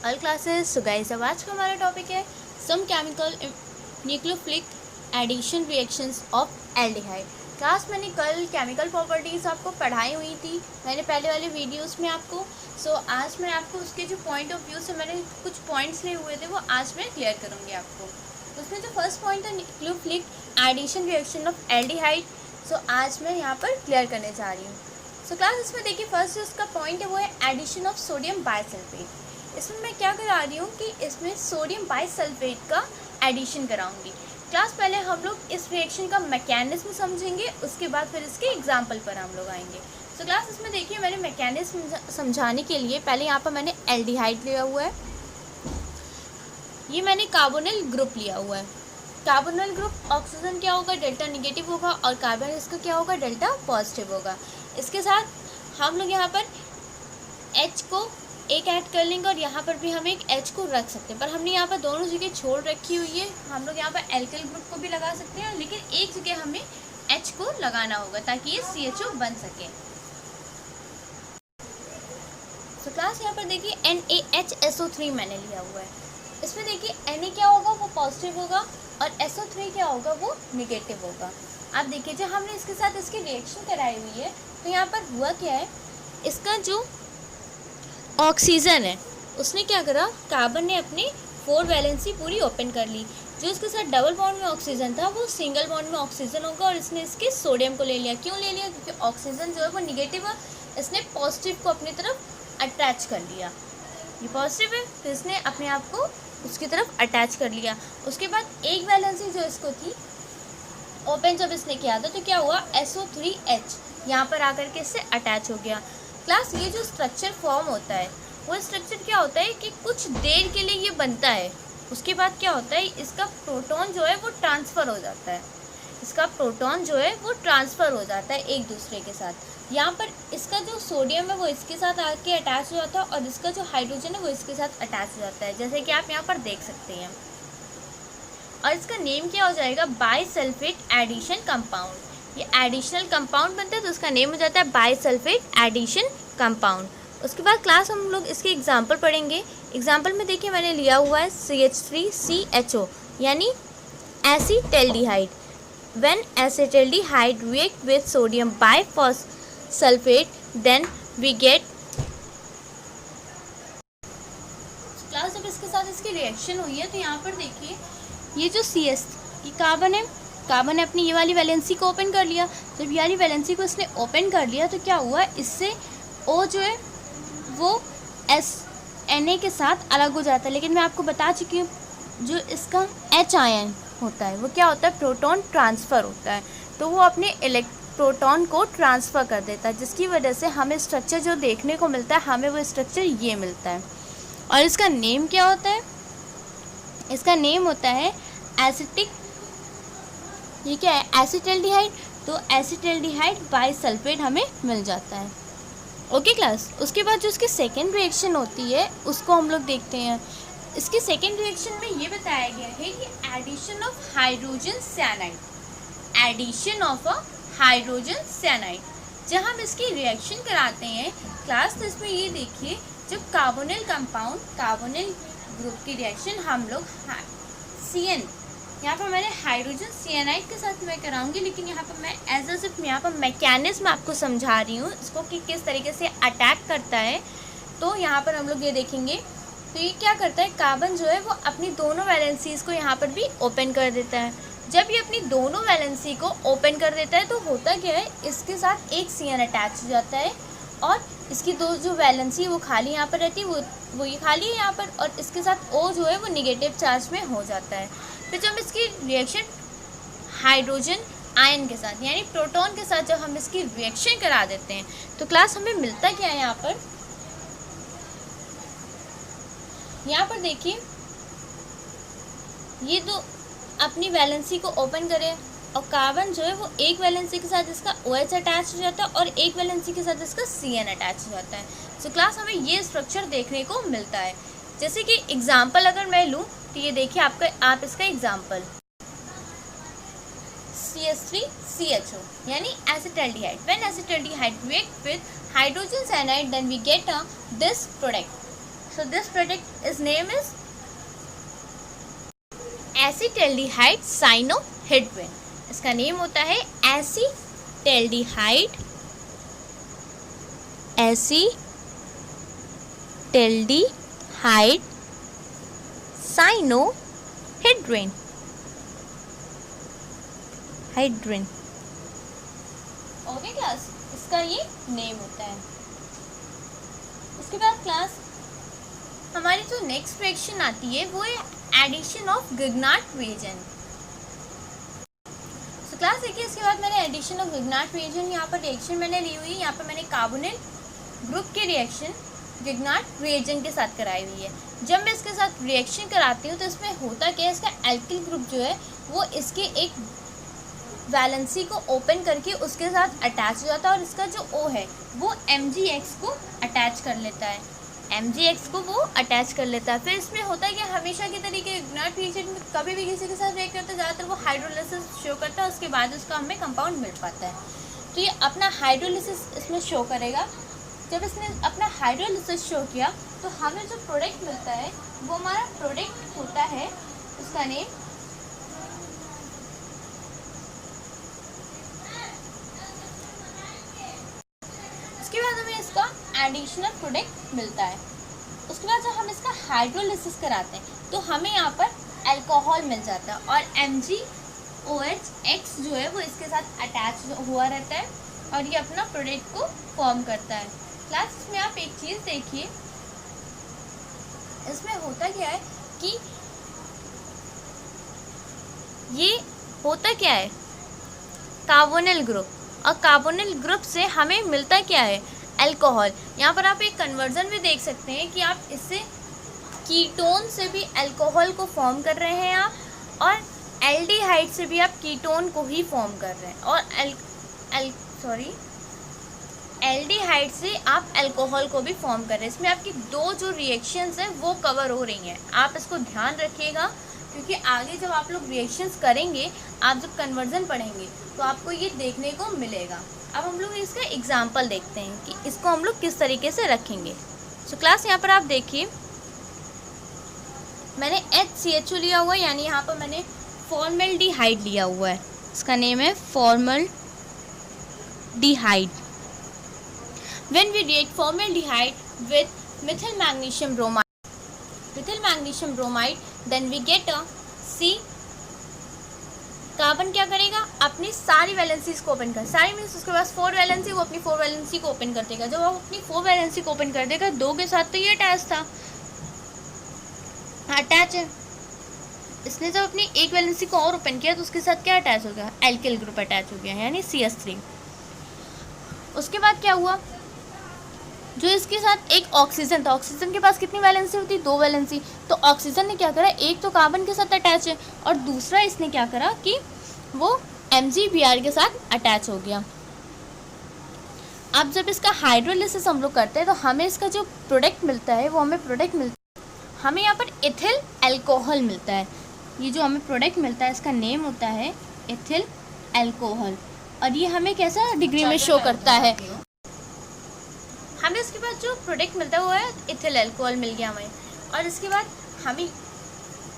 All classes. So guys, अब आज का हमारा टॉपिक है some chemical nucleophilic addition reactions of aldehyde. Class मैंने कल केमिकल प्रॉपर्टीज़ आपको पढ़ाई हुई थी मैंने पहले वाले वीडियोस में आपको। आज मैं आपको उसके जो पॉइंट ऑफ व्यू से मैंने कुछ पॉइंट्स लिए हुए थे वो आज मैं क्लियर करूँगी आपको। उसमें जो फर्स्ट पॉइंट है nucleophilic addition reaction of aldehyde, आज मैं यहाँ पर क्लियर करने जा रही हूँ। क्लास इसमें देखिए फर्स्ट जो उसका पॉइंट है वो है एडिशन ऑफ सोडियम बाइसल्फेट। इसमें मैं क्या करा रही हूँ कि इसमें सोडियम बाइसल्फेट का एडिशन कराऊंगी। क्लास पहले हम लोग इस रिएक्शन का मैकेनिज्म समझेंगे, उसके बाद फिर इसके एग्जाम्पल पर हम लोग आएंगे। क्लास इसमें देखिए मैंने मैकेनिज्म समझाने के लिए पहले यहाँ पर मैंने एल्डिहाइड लिया हुआ है, ये मैंने कार्बोनिल ग्रुप लिया हुआ है। कार्बोनिल ग्रुप ऑक्सीजन क्या होगा, डेल्टा निगेटिव होगा, और कार्बन इसका क्या होगा, डेल्टा पॉजिटिव होगा। इसके साथ हम लोग यहाँ पर H को एक ऐड कर लेंगे और यहाँ पर भी हम एक H को रख सकते हैं, पर हमने यहाँ पर दोनों जगह छोड़ रखी हुई है। हम लोग यहाँ पर एल्किल ग्रुप को भी लगा सकते हैं, लेकिन एक जगह हमें H को लगाना होगा ताकि ये CHO बन सके। क्लास यहाँ पर देखिए NaHSO3 मैंने लिया हुआ है। इसमें देखिए Na क्या होगा, वो पॉजिटिव होगा, और SO3 क्या होगा, वो निगेटिव होगा। आप देखिए जब हमने इसके साथ इसकी रिएक्शन कराई हुई है तो यहाँ पर हुआ क्या है, इसका जो ऑक्सीजन है उसने क्या करा, कार्बन ने अपनी 4 वैलेंसी पूरी ओपन कर ली। जो इसके साथ डबल बॉन्ड में ऑक्सीजन था वो सिंगल बॉन्ड में ऑक्सीजन होगा, और इसने इसके सोडियम को ले लिया। क्यों ले लिया, क्योंकि ऑक्सीजन जो है वो निगेटिव है, इसने पॉजिटिव को अपनी तरफ अटैच कर लिया। ये पॉजिटिव है तो इसने अपने आप को उसकी तरफ अटैच कर लिया। उसके बाद एक वैलेंसी जो इसको थी ओपन जब इसने किया था तो क्या हुआ, SO3H यहाँ पर आकर के इससे अटैच हो गया। क्लास ये जो स्ट्रक्चर फॉर्म होता है वो स्ट्रक्चर क्या होता है कि कुछ देर के लिए ये बनता है, उसके बाद क्या होता है, इसका प्रोटॉन जो है वो ट्रांसफ़र हो जाता है। इसका प्रोटॉन जो है वो ट्रांसफ़र हो जाता है एक दूसरे के साथ। यहाँ पर इसका जो सोडियम है वो इसके साथ आके अटैच हो जाता है, और इसका जो हाइड्रोजन है वो इसके साथ अटैच हो जाता है, जैसे कि आप यहाँ पर देख सकते हैं। और इसका नेम क्या हो जाएगा, बाइसल्फेट एडिशन कंपाउंड। ये एडिशनल कंपाउंड बनता है तो उसका नेम हो जाता है बाइसल्फेट एडिशन कंपाउंड। उसके बाद क्लास हम लोग इसके एग्जाम्पल पढ़ेंगे। एग्जाम्पल में देखिए मैंने लिया हुआ है CH3CHO यानी acetaldehyde. When acetaldehyde react with sodium biphosphate, then we get। Class जब इसके साथ इसकी रिएक्शन हुई है तो यहाँ पर देखिए ये जो ये कार्बन है, कार्बन ने अपनी ये वाली वैलेंसी को ओपन कर लिया। जब ये वाली वैलेंसी को इसने ओपन कर लिया तो क्या हुआ, इससे O जो है वो Na के साथ अलग हो जाता है। लेकिन मैं आपको बता चुकी हूँ जो इसका H आयन होता है वो क्या होता है, प्रोटॉन ट्रांसफ़र होता है, तो वो अपने प्रोटॉन को ट्रांसफ़र कर देता है, जिसकी वजह से हमें स्ट्रक्चर जो देखने को मिलता है हमें वो स्ट्रक्चर ये मिलता है। और इसका नेम क्या होता है, इसका नेम होता है एसिटिक, ये क्या है, एसिटल्डिहाइड। तो एसिटल्डिहाइड बाइसल्फेट हमें मिल जाता है। ओके क्लास, उसके बाद जो इसकी सेकेंड रिएक्शन होती है उसको हम लोग देखते हैं। इसकी सेकेंड रिएक्शन में ये बताया गया है कि addition of hydrogen cyanide, addition of a hydrogen cyanide. जब हम इसकी रिएक्शन कराते हैं क्लास तो इसमें ये देखिए जब कार्बोनिल कंपाउंड, कार्बोनिल ग्रुप की रिएक्शन हम लोग CN, यहाँ पर मैंने हाइड्रोजन साइनाइड के साथ मैं कराऊंगी, लेकिन यहाँ पर मैं सिर्फ यहाँ पर मैकेनिज्म आपको समझा रही हूँ इसको कि किस तरीके से अटैक करता है। तो यहाँ पर हम लोग ये देखेंगे तो ये क्या करता है, कार्बन जो है वो अपनी दोनों वैलेंसीज़ को यहाँ पर भी ओपन कर देता है। जब ये अपनी दोनों वैलेंसी को ओपन कर देता है तो होता क्या है, इसके साथ एक CN अटैच हो जाता है, और इसकी दो जो वैलेंसी वो खाली यहाँ पर रहती है, वो ये खाली है यहाँ पर, और इसके साथ O जो है वो निगेटिव चार्ज में हो जाता है। फिर जब इसकी रिएक्शन हाइड्रोजन आयन के साथ यानी प्रोटॉन के साथ जब हम इसकी रिएक्शन करा देते हैं तो क्लास हमें मिलता क्या है, यहाँ पर देखिए ये तो अपनी वैलेंसी को ओपन करे, और कार्बन जो है वो एक वैलेंसी के साथ इसका OH अटैच हो जाता है और एक वैलेंसी के साथ इसका CN अटैच हो जाता है। क्लास हमें ये स्ट्रक्चर देखने को मिलता है। जैसे कि एग्जाम्पल अगर मैं लूँ तो ये देखिए आप इसका एग्जाम्पल CH3CHO यानी acetaldehyde. When acetaldehyde react with hydrogen cyanide then we get this product। So this product is name is acetaldehyde cyanohydrin. इसका नेम होता है एसिटल्डिहाइड साइनोहिड्रिन ओके क्लास, इसका ये नेम होता है। उसके बाद क्लास हमारी जो नेक्स्ट रिएक्शन आती है वो है एडिशन ऑफ गिग्नार्ड रिएजेंट। तो क्लास देखिए, इसके बाद मैंने एडिशन ऑफ गिग्नार्ड रिएजेंट, यहाँ पर रिएक्शन मैंने ली हुई है। यहाँ पर मैंने कार्बोनिल ग्रुप की रिएक्शन गिग्नार्ड रिएजेंट के साथ कराई हुई है। जब मैं इसके साथ रिएक्शन कराती हूँ तो इसमें होता क्या है, इसका एल्किल ग्रुप जो है वो इसके एक वैलेंसी को ओपन करके उसके साथ अटैच हो जाता है और इसका जो O है वो MgX को अटैच कर लेता है, MgX को वो अटैच कर लेता है। फिर इसमें होता है कि हमेशा की तरीके गिग्नार्ड रिएजेंट में कभी भी किसी के साथ रिएक्ट करता है ज़्यादातर वो हाइड्रोलिसिस शो करता है, उसके बाद उसका हमें कंपाउंड मिल पाता है। तो ये अपना हाइड्रोलिसिस इसमें शो करेगा। जब इसने अपना हाइड्रोलिसिस शो किया तो हमें जो प्रोडक्ट मिलता है वो हमारा प्रोडक्ट होता है, उसका नेम उसके बाद हमें इसका एडिशनल प्रोडक्ट मिलता है। उसके बाद जब हम इसका हाइड्रोलिसिस कराते हैं तो हमें यहाँ पर अल्कोहल मिल जाता है और MgOH जो है वो इसके साथ अटैच हुआ रहता है और ये अपना प्रोडक्ट को फॉर्म करता है। क्लास इसमें आप एक चीज़ देखिए, इसमें होता क्या है कि ये होता क्या है कार्बोनिल ग्रुप, और कार्बोनिल ग्रुप से हमें मिलता क्या है अल्कोहल। यहाँ पर आप एक कन्वर्जन भी देख सकते हैं कि आप इससे कीटोन से भी अल्कोहल को फॉर्म कर रहे हैं आप, और एल्डिहाइड से भी आप कीटोन को ही फॉर्म कर रहे हैं, और एल्डिहाइड से आप अल्कोहल को भी फॉर्म कर रहे हैं। इसमें आपकी दो जो रिएक्शंस हैं वो कवर हो रही हैं। आप इसको ध्यान रखिएगा क्योंकि आगे जब आप लोग रिएक्शंस करेंगे, आप जब कन्वर्जन पढ़ेंगे तो आपको ये देखने को मिलेगा। अब हम लोग इसका एग्जाम्पल देखते हैं कि इसको हम लोग किस तरीके से रखेंगे। सो क्लास यहाँ पर आप देखिए, मैंने HCHO लिया हुआ है, यानी यहाँ पर मैंने फॉर्मल्डिहाइड लिया हुआ है। इसका नेम है formaldehyde. When we react formaldehyde with methyl magnesium bromide, then we get a C। Carbon क्या करेगा, अपनी सारी वैलेंसीज को ओपन कर, सारी मीन्स उसके पास 4 वैलेंसी, वो अपनी 4 वैलेंसी को ओपन कर देगा। जब वो अपनी 4 वैलेंसी को ओपन कर देगा, 2 के साथ तो ये अटैच था, अटैच है। इसने जब अपनी एक वैलेंसी को और ओपन किया तो उसके साथ क्या अटैच हो गया, एल्किल ग्रुप अटैच हो गया, यानी CS3। उसके बाद क्या हुआ, जो इसके साथ एक ऑक्सीजन था, ऑक्सीजन के पास कितनी वैलेंसी होती है, 2 वैलेंसी। तो ऑक्सीजन ने क्या करा, एक तो कार्बन के साथ अटैच है और दूसरा इसने क्या करा कि वो MgBr के साथ अटैच हो गया। अब जब इसका हाइड्रोलिसिस हम लोग करते हैं तो हमें इसका जो प्रोडक्ट मिलता है वो हमें यहाँ पर इथिल अल्कोहल मिलता है। ये जो हमें प्रोडक्ट मिलता है इसका नेम होता है इथिल अल्कोहल, और ये हमें कैसा डिग्री में शो करता है। हमें इसके बाद जो प्रोडक्ट मिलता है वो है इथिल अल्कोहल मिल गया हमें, और इसके बाद हमें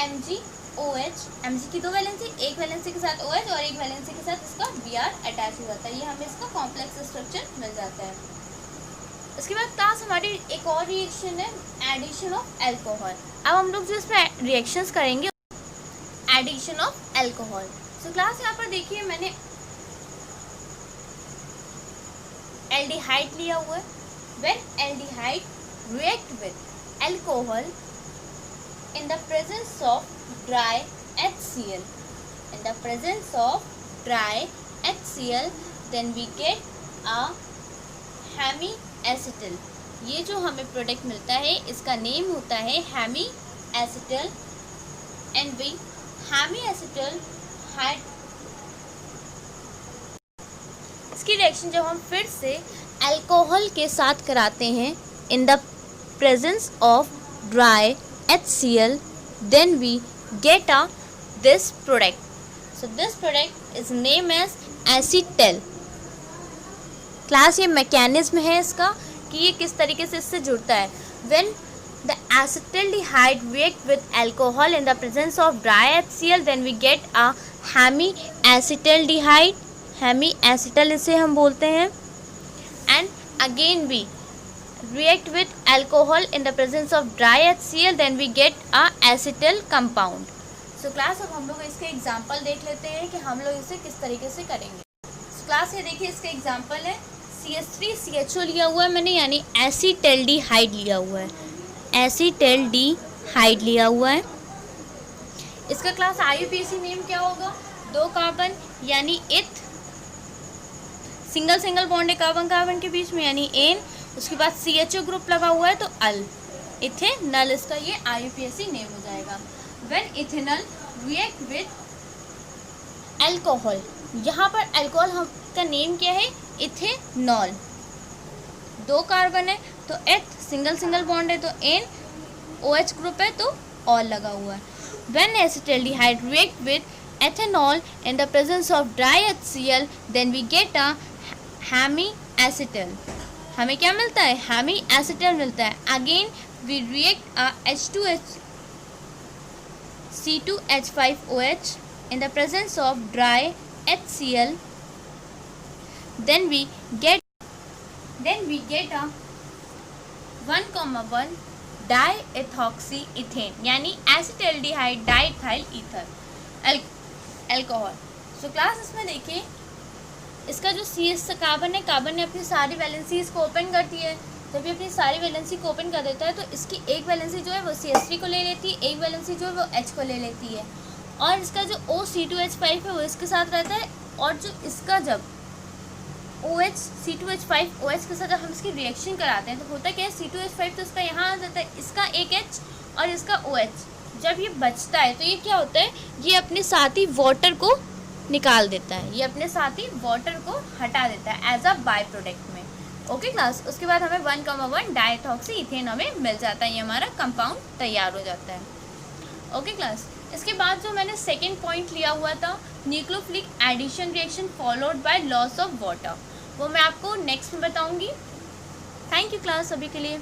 MgOH, Mg की 2 वैलेंसी, एक वैलेंसी के साथ OH और एक वैलेंसी के साथ इसका Br अटैच हो जाता है। ये हमें इसका कॉम्प्लेक्स स्ट्रक्चर मिल जाता है। इसके बाद क्लास हमारी एक और रिएक्शन है एडिशन ऑफ अल्कोहल। अब हम लोग जो इसमें रिएक्शंस करेंगे addition of alcohol. So class यहाँ पर देखिए, मैंने एल्डिहाइड लिया हुआ है। When aldehyde react with alcohol in the presence of dry HCl, then we get a hemiacetal। ये जो हमें प्रोडक्ट मिलता है इसका नेम होता है hemiacetal, and we hemiacetal इसकी रिएक्शन जब हम फिर से अल्कोहल के साथ कराते हैं in the presence of dry HCl, then we get this product. So this product is name as acetal. Class ये मैकेनिज्म है इसका कि ये किस तरीके से इससे जुड़ता है। When the acetaldehyde react with alcohol in the presence of dry HCl, then we get a hemiacetaldehyde, hemiacetal इसे हम बोलते हैं, and again we react with alcohol in the presence of dry HCl, then we get a acetal compound. So class अब हम लोग इसके example देख लेते हैं कि हम लोग इसे किस तरीके से करेंगे. So class ये देखिए इसका एग्जाम्पल है CH3CHO लिया हुआ है मैंने, यानी एसीटल्डिहाइड लिया हुआ है, एसीटल्डिहाइड लिया हुआ है. इसका क्लास IUPAC नेम क्या होगा? 2 कार्बन यानी इथ, सिंगल सिंगल बॉन्ड है कार्बन कार्बन के बीच में यानी एन, उसके बाद CHO ग्रुप लगा हुआ है तो अल, इथेनल इसका ये IUPAC नेम हो जाएगा. When ethanal react with alcohol, यहाँ पर अल्कोहल का नेम क्या है? इथेनॉल. 2 कार्बन है तो एथ, सिंगल सिंगल बॉन्ड है तो एन, OH ग्रुप है तो ऑल लगा हुआ है. When acetaldehyde react with ethanol in the presence of dry HCl, then we get a hemiacetal. हमें क्या मिलता है? हेमीएसिटल मिलता है. Again we react a H2H C2H5OH in the presence of dry HCl, then we get a 1,1 diethoxyethane यानी acetaldehyde diethyl ether alcohol. So class इसमें देखिए इसका जो CS कार्बन है, कार्बन ने अपनी सारी वैलेंसीज को ओपन कर दी है. जब ये अपनी सारी वैलेंसी को ओपन कर देता है तो इसकी एक वैलेंसी जो है वो CH3 को ले लेती है, एक वैलेंसी जो है वो H को ले लेती है, और इसका जो OC2H5 है वो इसके साथ रहता है. और जो इसका जब OH C2H5OH के साथ जब हम इसकी रिएक्शन कराते हैं तो होता क्या है? C2H5 तो इसका यहाँ आ जाता है, इसका एक H और इसका OH. जब ये बचता है तो ये क्या होता है? ये अपने साथ ही वाटर को निकाल देता है, ये अपने साथ ही वाटर को हटा देता है एज अ बाय प्रोडक्ट में. ओके क्लास, उसके बाद हमें 1,1 डाइथॉक्सी इथेन हमें मिल जाता है, ये हमारा कंपाउंड तैयार हो जाता है. ओके क्लास, इसके बाद जो मैंने सेकेंड पॉइंट लिया हुआ था nucleophilic addition reaction followed by loss of water, वो मैं आपको नेक्स्ट में बताऊंगी. थैंक यू क्लास अभी के लिए.